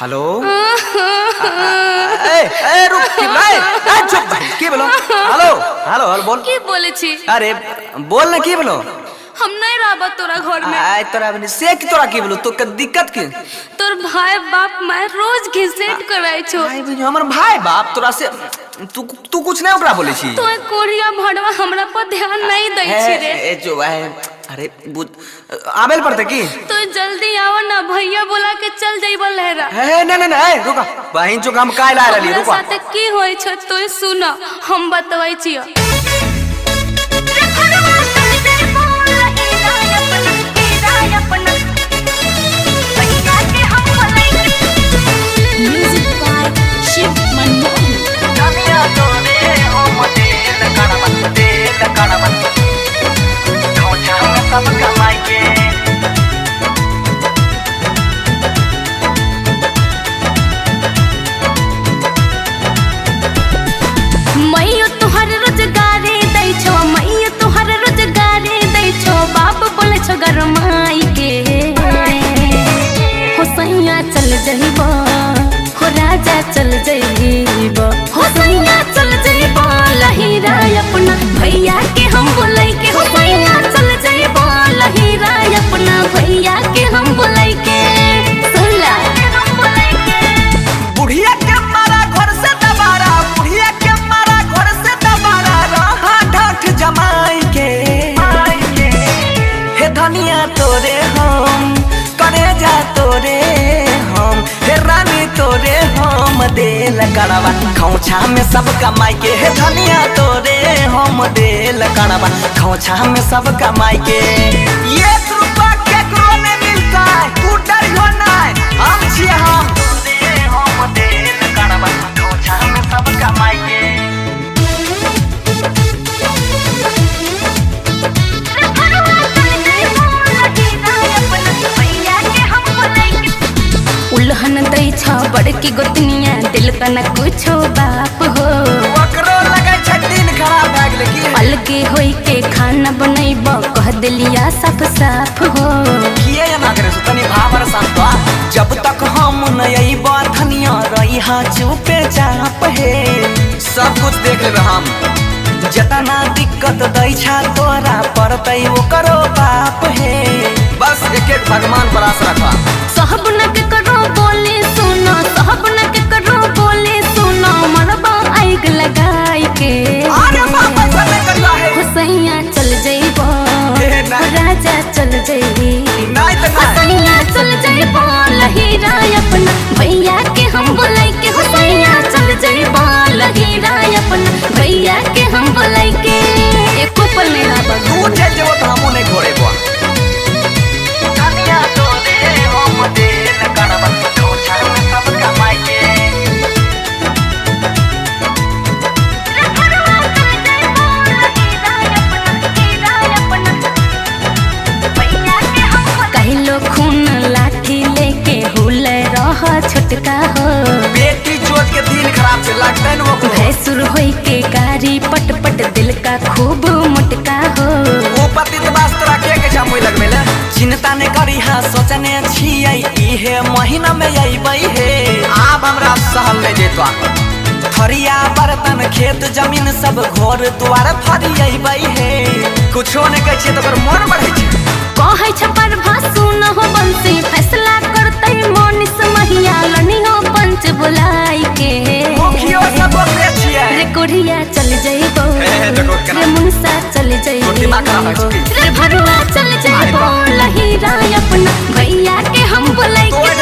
hello ए रुक की भाई चुप भाई की बोलो हेलो हेलो हेलो बोल की बोले छी अरे बोल ना की बोलो हम नहीं रहबा तोरा घर में आय तोरा बनी से की तोरा की बोलो तो के दिक्कत की तोर भाई बाप मैं रोज घिसेट कराई छो भाई बुझ हमर भाई बाप तोरा से तू कुछ नहीं ओकरा बोले छी तो कोढ़िया भड़वा हमरा पर ध्यान नहीं दै छी रे ए जो है अरे बुझ आबेल पड़ते की तो जल्दी आओ ना भैया बोला के चल जाइबो लहरा ए नहीं रुका बहिन जो हम काहे ला रहली रुका साथे की होय छ तो सुन हम बतबै छियो गरमाई के हो सैया चल जइबो हो राजा चल जइबो हो सैया चल जइबो लहीरा अपना भैया के हम बोलै के हो सैया चल जइबो लहीरा अपना भैया के हम बोलै के सुनला हम बोलै के बुढ़िया के मारा घर से दबारा बुढ़िया के मारा घर से दबारा रहा ढाठ जमाई के धनिया तोरे हम करे जा तोरे हम हे रानी तोरे हम देल कड़वा खौछा में सब कमाई के हे धनिया तोरे हम देल कड़वा खौछा में सब कमाई के 1 रुपया केकरो नहीं मिलता है तू डरियो नहीं हम छिए हम तोरे हम देल कड़वा खौछा में सब कमाई के उल्हन दै छ बड़की गोतनिया दिल तना कुछो बाप हो ओकरो लगै छ दिन खराब भ गेलै की अलगे होई के खाना बनैब कह देलिया साफ साफ हो किए ना करे सो तनी भावर साफ जब तक हम न अइबा धनिया रहिहा चुपे चाप हे सब कुछ देख लेबे हम जतना दिक्कत दै छ तोरा पड़तै ओकरो बाप हे बस एक एक भगवान पर आस रखा सब न के करो बोले सुनो सब न के करो बोले सुनो मरबा आग लगाई के अरे बाप ऐसा नहीं करला है हो सैया चल जइबो राजा चल जइबी नहीं तो नहीं सैया चल जइबो लहीरा अपना भैया के हम बोलै के हो सैया चल जइबो लहीरा अपना भैया के हम बोलै के एको पल नहीं रहबा तू चल जेबो त हमहु नहीं घोड़े बा धनिया तोरे हम देल कड़वा खौछा में सब कमाई के कहलो खून लाठी लेके हुल रह छोटका हो बेटी चोट के दिन खराब से लगता है वो भैसुर होई के गारी पट पट दिल का खूब मोटका हो वो पति तो बस तोरा के जामुई लगबेले चिंता ने करी हां सोचने छियै इहे महीना में अइबै हे आब हमरा सहल ले जेतो थरिया बर्तन खेत जमीन सब घर द्वार फरी अइबै हे कुछो ने कहै छै त मन बढ़ै छै कहै छ पर भासु न हो बंसी फैसला करतै मोनिस महिया लनी हो पंच बुलाई के मुखियो सब ओकरे छियै रे कोढ़िया चल जइबो रे मुनसा चल जइबो रे भरुआ चल जइबो लहीरा अपना भैया के हम बोलै के